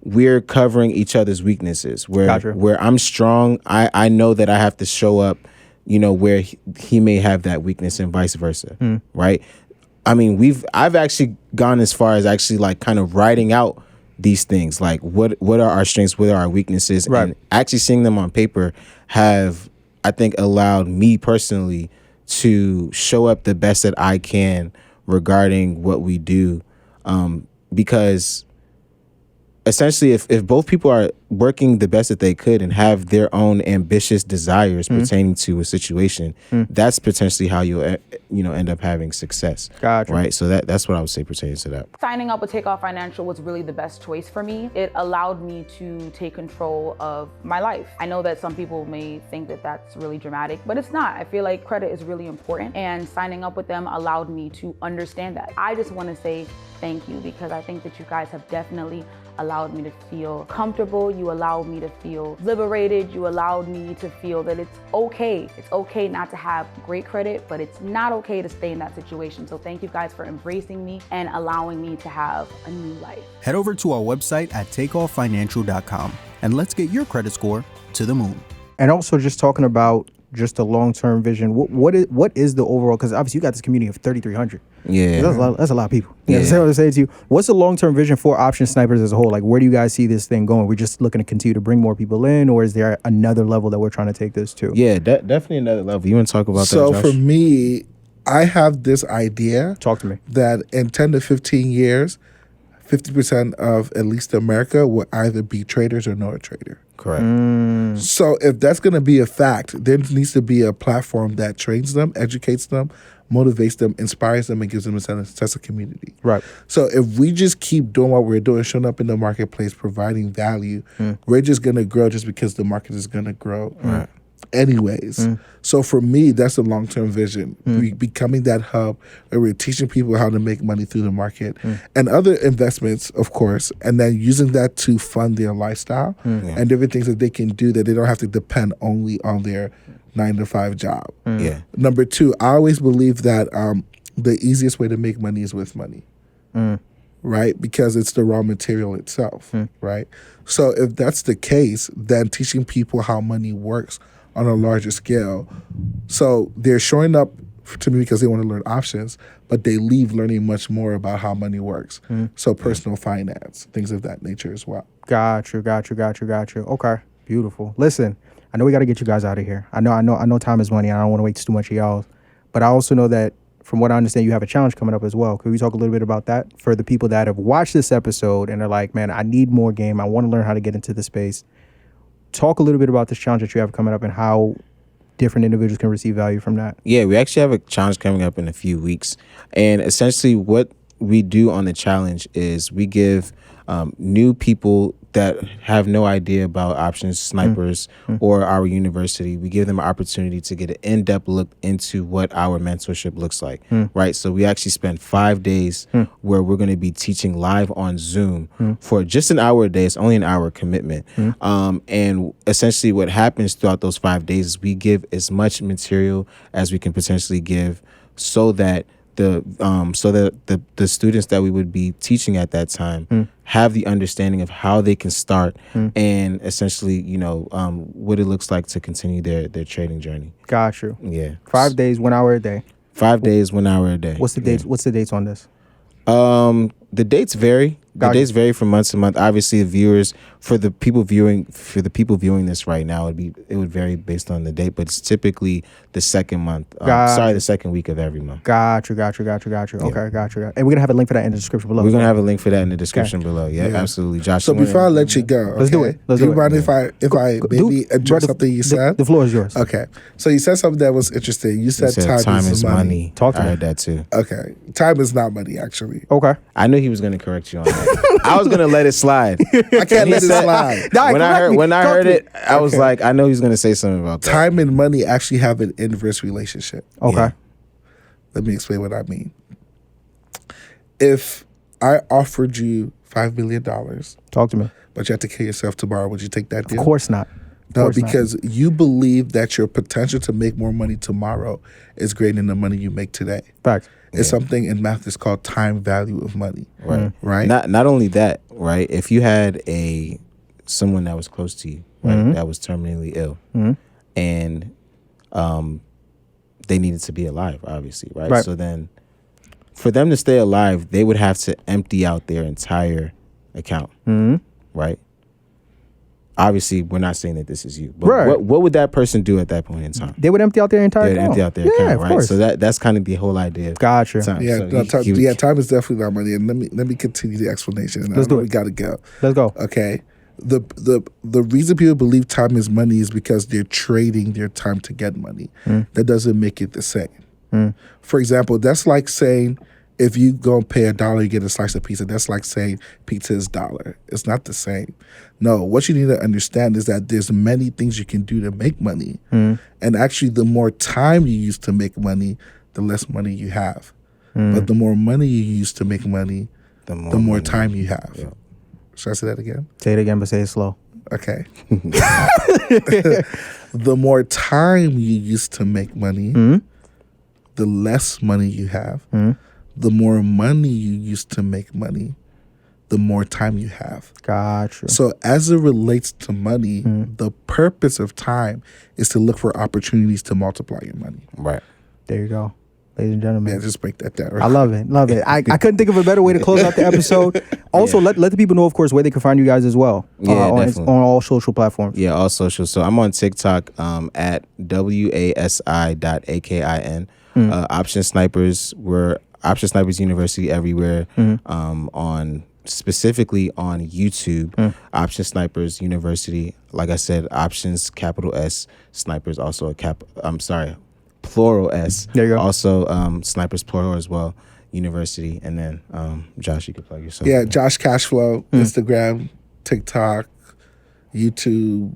we're covering each other's weaknesses. Where I'm strong, I know that I have to show up, where he may have that weakness and vice versa, right? I mean, I've actually gone as far as actually like kind of writing out these things, like what are our strengths, what are our weaknesses, and actually seeing them on paper have, I think, allowed me personally to show up the best that I can regarding what we do, because essentially if both people are working the best that they could and have their own ambitious desires pertaining to a situation, that's potentially how you'll end up having success. Gotcha. Right? So that's what I would say pertaining to that. Signing up with Takeoff Financial was really the best choice for me. It allowed me to take control of my life. I know that some people may think that that's really dramatic, but it's not. I feel like credit is really important, and signing up with them allowed me to understand that. I just want to say thank you, because I think that you guys have definitely allowed me to feel comfortable. You allowed me to feel liberated. You allowed me to feel that it's okay. It's okay not to have great credit, but it's not okay to stay in that situation. So thank you guys for embracing me and allowing me to have a new life. Head over to our website at takeofffinancial.com and let's get your credit score to the moon. And also just talking about just the long-term vision. What is the overall, because obviously you got this community of 3,300. Yeah. That's a lot of people. You know what I'm saying to you? What's the long-term vision for Option Snipers as a whole? Like, where do you guys see this thing going? We're just looking to continue to bring more people in, or is there another level that we're trying to take this to? Yeah, definitely another level. You want to talk about that, So Josh? for me, I have this idea. Talk to me. That in 10 to 15 years, 50% of at least America will either be traders or not a trader. Correct. So if that's going to be a fact, there needs to be a platform that trains them, educates them, motivates them, inspires them, and gives them a sense of community. Right. So if we just keep doing what we're doing, showing up in the marketplace, providing value, we're just going to grow just because the market is going to grow. Right. Anyways, so for me, that's a long-term vision. Becoming that hub where we're teaching people how to make money through the market and other investments, of course, and then using that to fund their lifestyle and different things that they can do that they don't have to depend only on their 9-to-5 job. Yeah. Number two, I always believe that the easiest way to make money is with money. Right? Because it's the raw material itself, right? So if that's the case, then teaching people how money works on a larger scale. So they're showing up to me because they want to learn options, but they leave learning much more about how money works. So personal finance, things of that nature as well. Got you. Okay, beautiful. Listen, I know we got to get you guys out of here. I know time is money, and I don't want to waste too much of y'all. But I also know that, from what I understand, you have a challenge coming up as well. Could we talk a little bit about that for the people that have watched this episode and are like, man, I need more game. I want to learn how to get into the space. Talk a little bit about this challenge that you have coming up and how different individuals can receive value from that. Yeah, we actually have a challenge coming up in a few weeks. And essentially what we do on the challenge is we give new people that have no idea about Option Snipers or our university, we give them an opportunity to get an in-depth look into what our mentorship looks like, right? So we actually spend 5 days where we're going to be teaching live on Zoom for just an hour a day. It's only an hour commitment. And essentially what happens throughout those 5 days is we give as much material as we can potentially give so that the students that we would be teaching at that time have the understanding of how they can start and essentially, what it looks like to continue their trading journey. Got you. Yeah. 5 days, 1 hour a day. 5 days, 1 hour a day. What's the dates? What's the dates on this? The dates vary. The Gotcha. dates vary from month to month. Obviously, the viewers for the people viewing this right now it would vary based on the date, but it's typically the second month. Gotcha. The second week of every month. Got you. Okay, got you. And we're gonna have a link for that in the description below. We're gonna have a link for that in the description below. Yeah, absolutely, Josh. So before I let you go, Let's do it. Let's do you do it. mind if I maybe address something you said? The floor is yours. Okay. So you said something that was interesting. You said, time is money. Talk to I me. heard that too. Okay. Time is not money, actually. Okay. I knew he was gonna correct you on that. I was gonna let it slide. I can't let it slide. Nah, When I Talk heard to me. it, I was like, I know he's gonna say something about that. Time and money actually have an inverse relationship. Okay. Yeah. Let me explain what I mean. If I offered you $5 million, Talk to me. but you had to kill yourself tomorrow, would you take that deal? Of course not. Of No, course not. because you believe that your potential to make more money tomorrow is greater than the money you make today. Facts. It's something in math that's called time value of money. Right. Right? Not only that, right? If you had someone that was close to you, right, that was terminally ill, and they needed to be alive, obviously, right? Right. So then, for them to stay alive, they would have to empty out their entire account, right? Obviously, we're not saying that this is you, but Right. what would that person do at that point in time? They would empty out their entire They'd account. empty out their Yeah, account, of right? course. So that's kind of the whole idea of Gotcha. time. Yeah, So no, he would- time is definitely not money. And let me continue the explanation. And Let's do it. We got to go. Let's go. Okay. The reason people believe time is money is because they're trading their time to get money. That doesn't make it the same. For example, that's like saying if you go and pay $1, you get a slice of pizza. That's like saying pizza is $1. It's not the same. No, what you need to understand is that there's many things you can do to make money. And actually, the more time you use to make money, the less money you have. But the more money you use to make money, the more money time you have. Yeah. Should I say that again? Say it again, but say it slow. Okay. The more time you use to make money, the less money you have. The more money you use to make money, the more time you have. Gotcha. So as it relates to money, the purpose of time is to look for opportunities to multiply your money. Right. There you go. Ladies and gentlemen. Yeah, just break that down. I love it. Love it. I couldn't think of a better way to close out the episode. Also, let the people know, of course, where they can find you guys as well. Yeah, on definitely. on all social platforms. Yeah, all social. So I'm on TikTok at wasi.akin. Option Snipers. We're Option Snipers University everywhere. On specifically on YouTube, Option Snipers University. Like I said, options capital S, snipers also plural S. There you go. Also snipers plural as well. University, and then Josh, you can plug yourself. Yeah, Josh Cashflow, Instagram, TikTok, YouTube.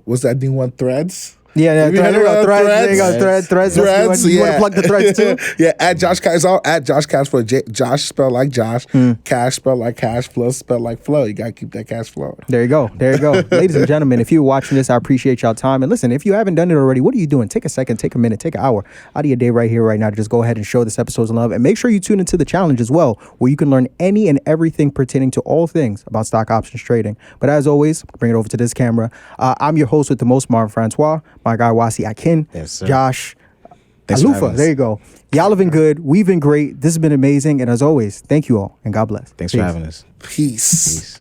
What's that new one? Threads? Yeah, Have you heard about Threads. Threads? There you go. Threads. Threads, You want to plug the Threads too? Yeah, at Josh Cash. It's all at Josh Cashflow. Josh spelled like Josh. Cash spelled like cash. Flow spelled like flow. You got to keep that cash flowing. There you go. Ladies and gentlemen, if you're watching this, I appreciate y'all time. And listen, if you haven't done it already, what are you doing? Take a second, take a minute, take an hour out of your day right here, right now to just go ahead and show this episode some love. And make sure you tune into the challenge as well, where you can learn any and everything pertaining to all things about stock options trading. But as always, bring it over to this camera. I'm your host with the most, Marvin Francois, my guy, Wasi Akin, Yes, sir. Josh, Thanks for having Alufa. us. There you go. Y'all have been good. We've been great. This has been amazing. And as always, thank you all and God bless. Thanks Peace. for having us. Peace.